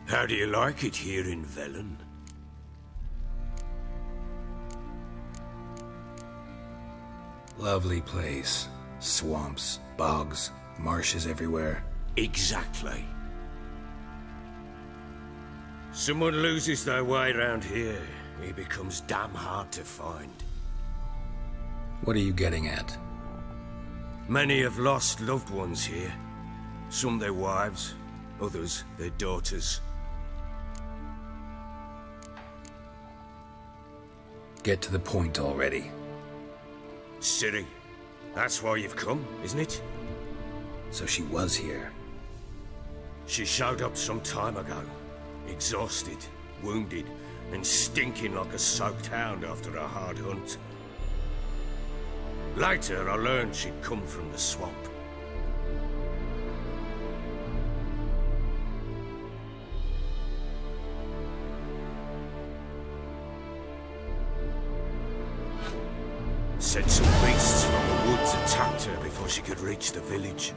How do you like it here in Velen? Lovely place. Swamps, bogs, marshes everywhere. Exactly. Someone loses their way round here, he becomes damn hard to find. What are you getting at? Many have lost loved ones here. Some their wives, others their daughters. Get to the point already. Ciri, that's why you've come, isn't it? So she was here. She showed up some time ago. Exhausted, wounded, and stinking like a soaked hound after a hard hunt. Later, I learned she'd come from the swamp. Said some beasts from the woods attacked her before she could reach the village.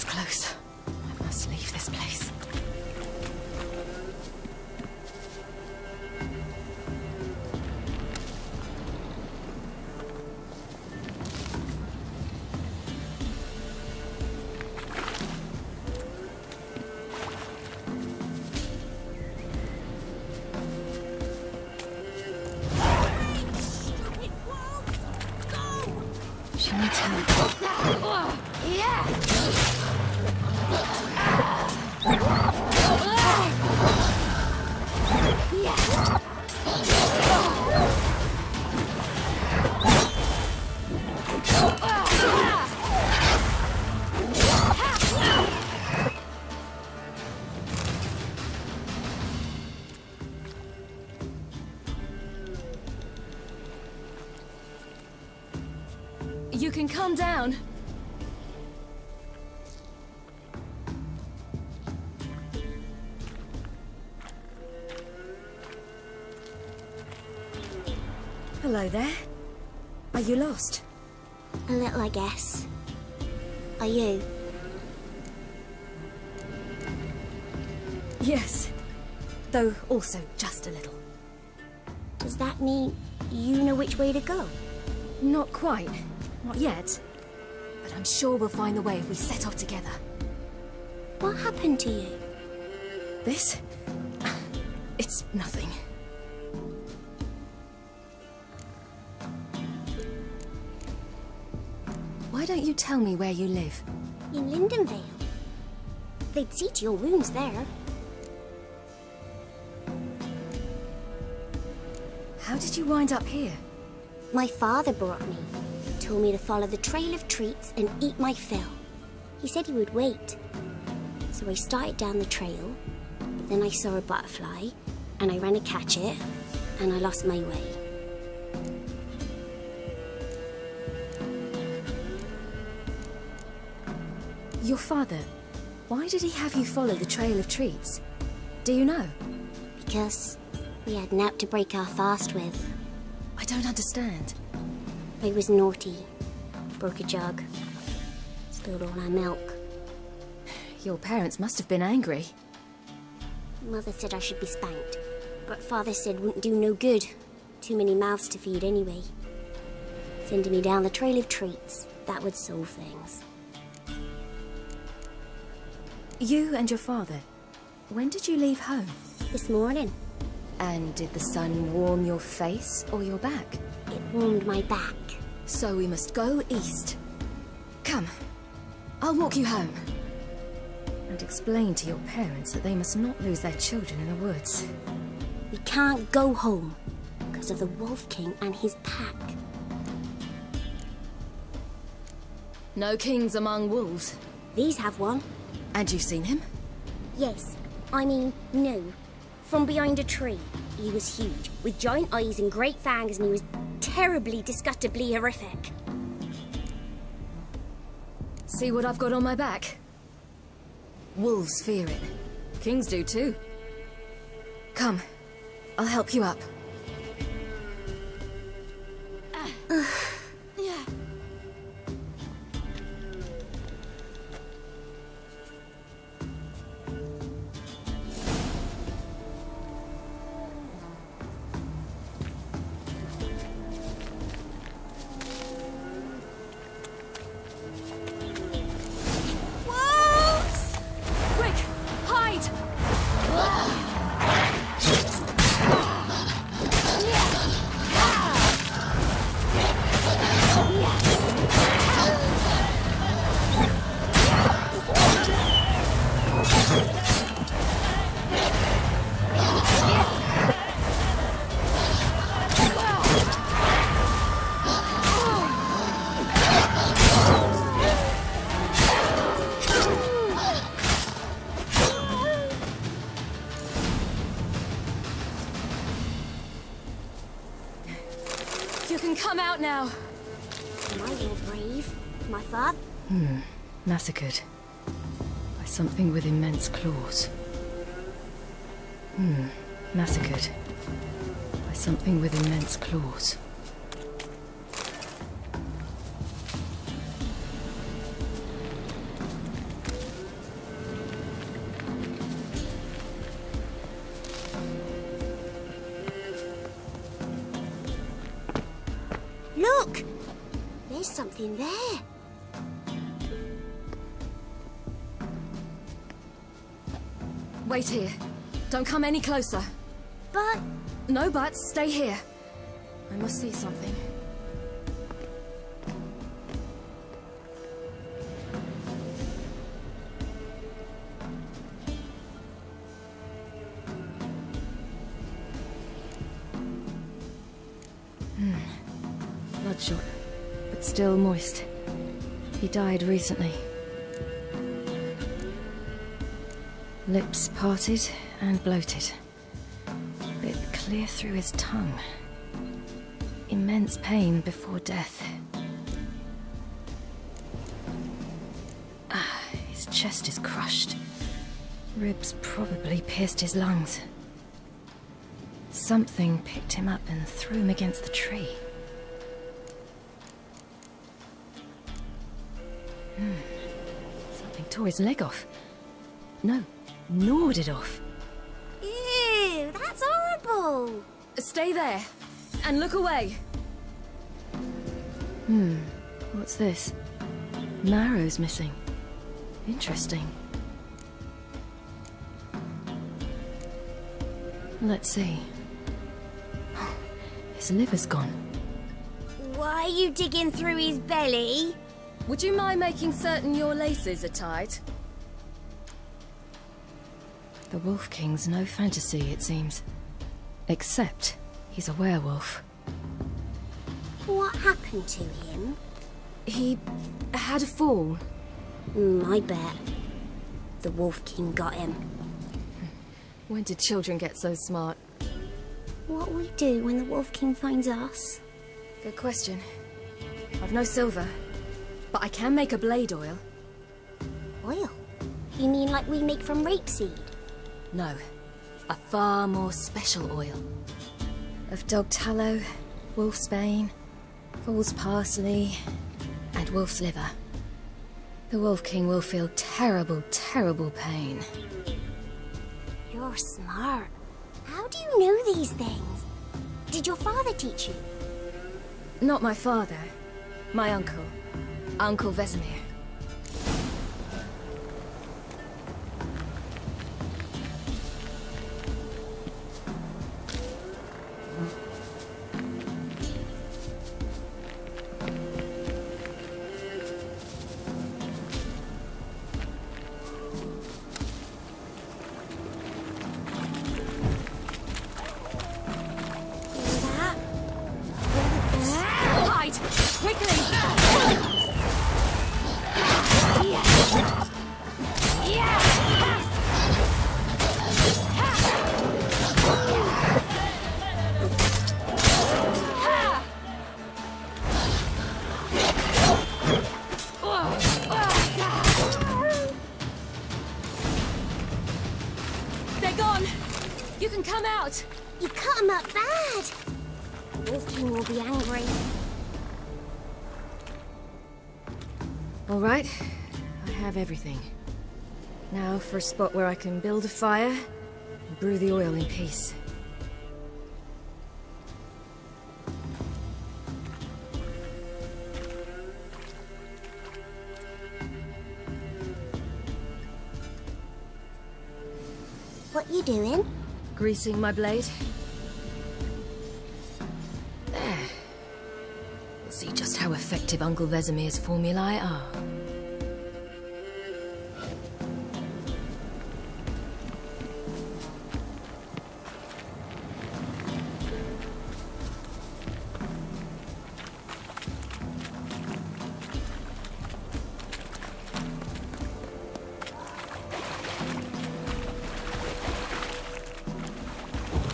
Close. I must leave this place. She needs help. Yeah! You can calm down. Hello there. Are you lost? A little, I guess. Are you? Yes. Though also just a little. Does that mean you know which way to go? Not quite. Not yet. But I'm sure we'll find the way if we set off together. What happened to you? This? It's nothing. Why don't you tell me where you live? In Lindenvale. They'd see to your wounds there. How did you wind up here? My father brought me. Told me to follow the trail of treats and eat my fill. He said he would wait. So I started down the trail. Then I saw a butterfly, and I ran to catch it, and I lost my way. Your father, why did he have you follow the Trail of Treats? Do you know? Because we had naught to break our fast with. I don't understand. I was naughty. Broke a jug. Spilled all our milk. Your parents must have been angry. Mother said I should be spanked, but Father said wouldn't do no good. Too many mouths to feed anyway. Sending me down the Trail of Treats, that would solve things. You and your father, when did you leave home? This morning. And did the sun warm your face or your back? It warmed my back. So we must go east. Come, I'll walk you home. And explain to your parents that they must not lose their children in the woods. We can't go home because of the Wolf King and his pack. No kings among wolves. These have one. And you've seen him? Yes. I mean, no. From behind a tree. He was huge, with giant eyes and great fangs, and he was terribly, disgustingly horrific. See what I've got on my back? Wolves fear it. Kings do too. Come, I'll help you up. Yeah. You can come out now. Am I your brave? My father? Massacred. By something with immense claws. Massacred. By something with immense claws. Look! There's something there. Wait here. Don't come any closer. But... No buts. Stay here. I must see something. Bloodshot, but still moist. He died recently. Lips parted and bloated. Bit clear through his tongue. Immense pain before death. His chest is crushed. Ribs probably pierced his lungs. Something picked him up and threw him against the tree. Something tore his leg off. No, gnawed it off. Ew, that's horrible! Stay there, and look away. What's this? Marrow's missing. Interesting. Let's see. His liver's gone. Why are you digging through his belly? Would you mind making certain your laces are tied? The Wolf King's no fantasy, it seems. Except he's a werewolf. What happened to him? He had a fall. I bet. The Wolf King got him. When did children get so smart? What will we do when the Wolf King finds us? Good question. I've no silver, but I can make a blade oil. Oil? You mean like we make from rapeseed? No. A far more special oil. Of dog tallow, wolf's bane, fool's parsley, and wolf's liver. The Wolf King will feel terrible, terrible pain. You're smart. How do you know these things? Did your father teach you? Not my father. My uncle. Uncle Vesemir. You cut him up bad. The Wolf King will be angry. All right, I have everything. Now for a spot where I can build a fire and brew the oil in peace. What you doing? Greasing my blade. There. We'll see just how effective Uncle Vesemir's formulae are.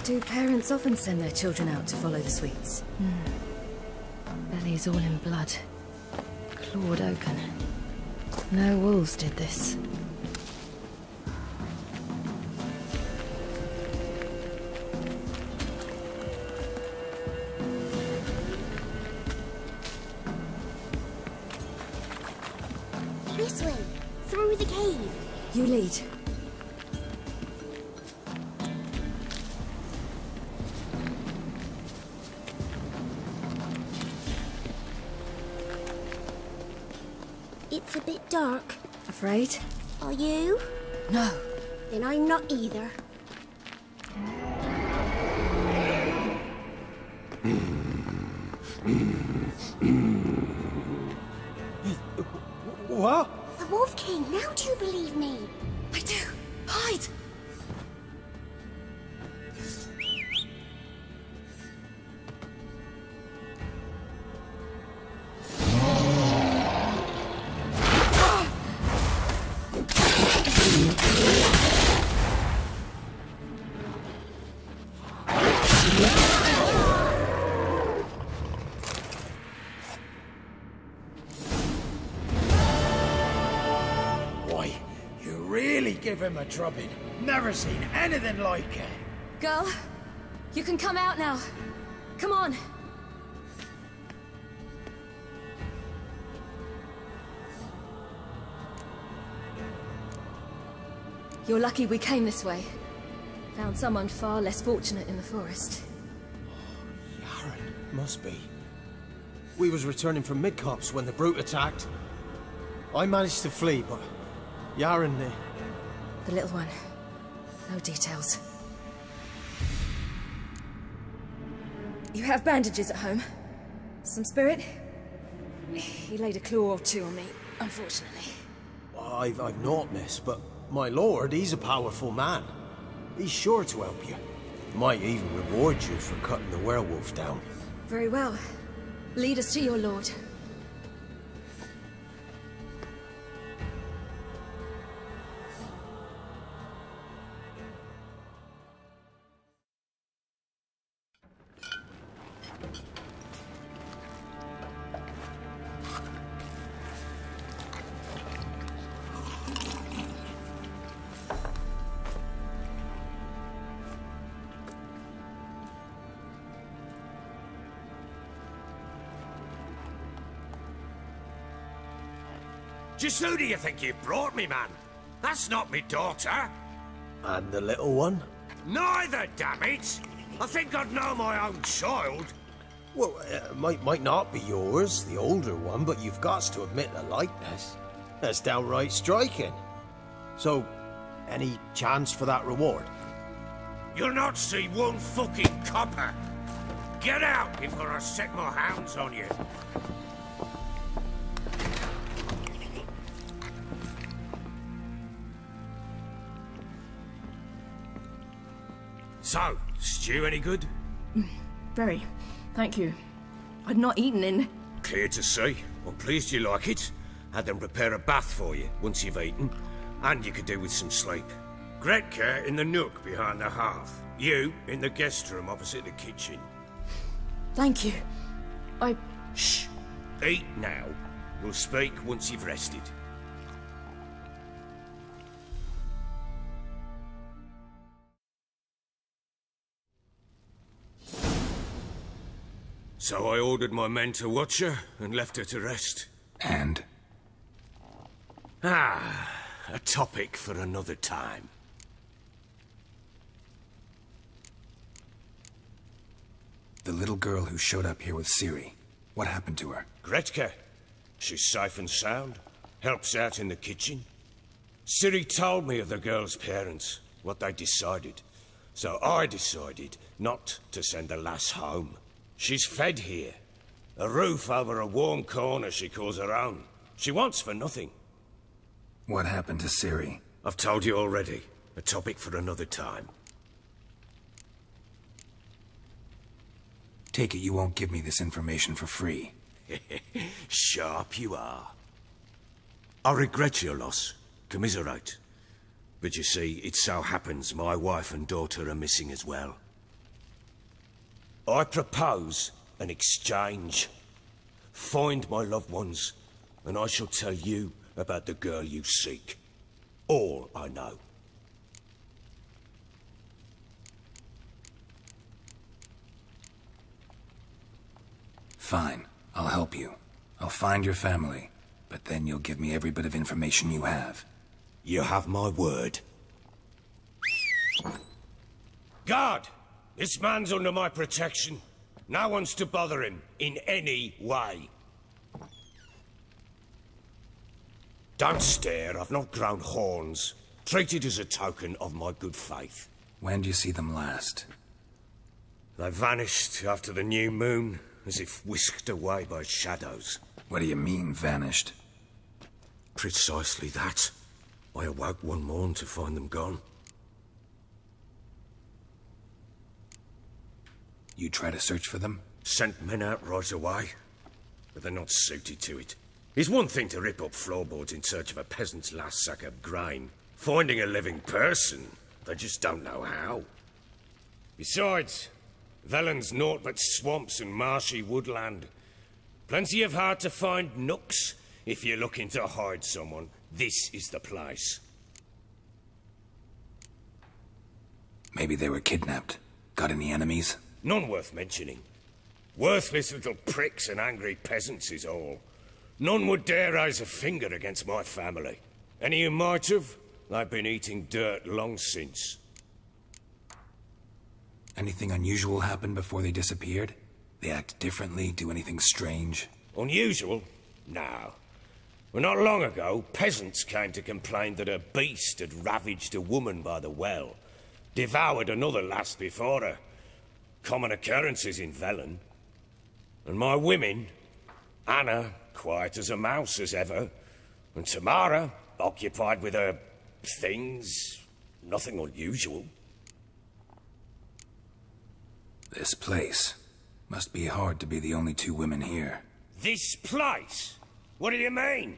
Do parents often send their children out to follow the sweets? Bellies all in blood. Clawed open. No wolves did this. This way, through the cave. You lead. It's a bit dark. Afraid? Are you? No. Then I'm not either. What? The Wolf King, now do you believe me? I do. Hide! Give him a drubbing. Never seen anything like it. Girl, you can come out now. Come on. You're lucky we came this way. Found someone far less fortunate in the forest. Yaren, must be. We was returning from Midcopse when the brute attacked. I managed to flee, but Yaren... The little one. No details. You have bandages at home? Some spirit? He laid a claw or two on me, unfortunately. I've naught, miss, but my lord, he's a powerful man. He's sure to help you. Might even reward you for cutting the werewolf down. Very well. Lead us to your lord. Just who do you think you've brought me, man? That's not me daughter. And the little one? Neither, damn it! I think I'd know my own child. Well, might not be yours, the older one, but you've got to admit the likeness. That's downright striking. So, any chance for that reward? You'll not see one fucking copper. Get out before I set my hounds on you. So, stew any good? Very. Thank you. I'd not eaten in... Clear to see. I'm pleased you like it. Had them prepare a bath for you once you've eaten. And you could do with some sleep. Gretka in the nook behind the hearth. You in the guest room opposite the kitchen. Thank you. Shh. Eat now. We'll speak once you've rested. So I ordered my men to watch her and left her to rest. And? A topic for another time. The little girl who showed up here with Ciri. What happened to her? Gretka. She's safe and sound. Helps out in the kitchen. Ciri told me of the girl's parents, what they decided. So I decided not to send the lass home. She's fed here. A roof over a warm corner she calls her own. She wants for nothing. What happened to Ciri? I've told you already. A topic for another time. Take it you won't give me this information for free. Sharp you are. I regret your loss. Commiserate. But you see, it so happens my wife and daughter are missing as well. I propose an exchange. Find my loved ones, and I shall tell you about the girl you seek. All I know. Fine. I'll help you. I'll find your family, but then you'll give me every bit of information you have. You have my word. Guard! This man's under my protection. No one's to bother him in any way. Don't stare, I've not grown horns. Treat it as a token of my good faith. When did you see them last? They vanished after the new moon, as if whisked away by shadows. What do you mean, vanished? Precisely that. I awoke one morn to find them gone. You try to search for them? Sent men out right away, but they're not suited to it. It's one thing to rip up floorboards in search of a peasant's last sack of grain. Finding a living person, they just don't know how. Besides, Velen's naught but swamps and marshy woodland. Plenty of hard-to-find nooks. If you're looking to hide someone, this is the place. Maybe they were kidnapped. Got any enemies? None worth mentioning. Worthless little pricks and angry peasants is all. None would dare raise a finger against my family. Any who might have, they've been eating dirt long since. Anything unusual happen before they disappeared? They act differently, do anything strange? Unusual? No. Well, not long ago, peasants came to complain that a beast had ravaged a woman by the well. Devoured another lass before her. Common occurrences in Velen. And my women, Anna, quiet as a mouse as ever, and Tamara, occupied with her things, nothing unusual. This place. Must be hard to be the only two women here. This place? What do you mean?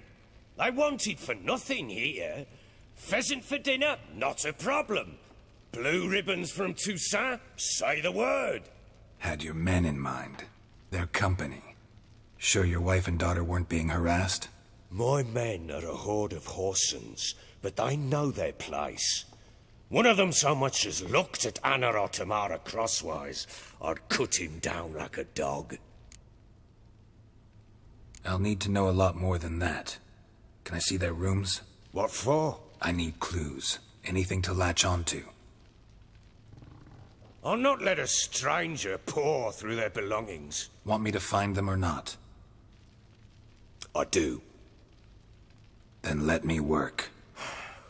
They wanted for nothing here. Pheasant for dinner? Not a problem. Blue ribbons from Toussaint? Say the word. Had your men in mind. Their company. Sure your wife and daughter weren't being harassed? My men are a horde of whoresons, but they know their place. One of them so much as looked at Anna or Tamara crosswise, I'd cut him down like a dog. I'll need to know a lot more than that. Can I see their rooms? What for? I need clues. Anything to latch onto. I'll not let a stranger pore through their belongings. Want me to find them or not? I do. Then let me work.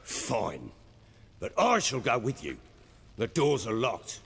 Fine. But I shall go with you. The doors are locked,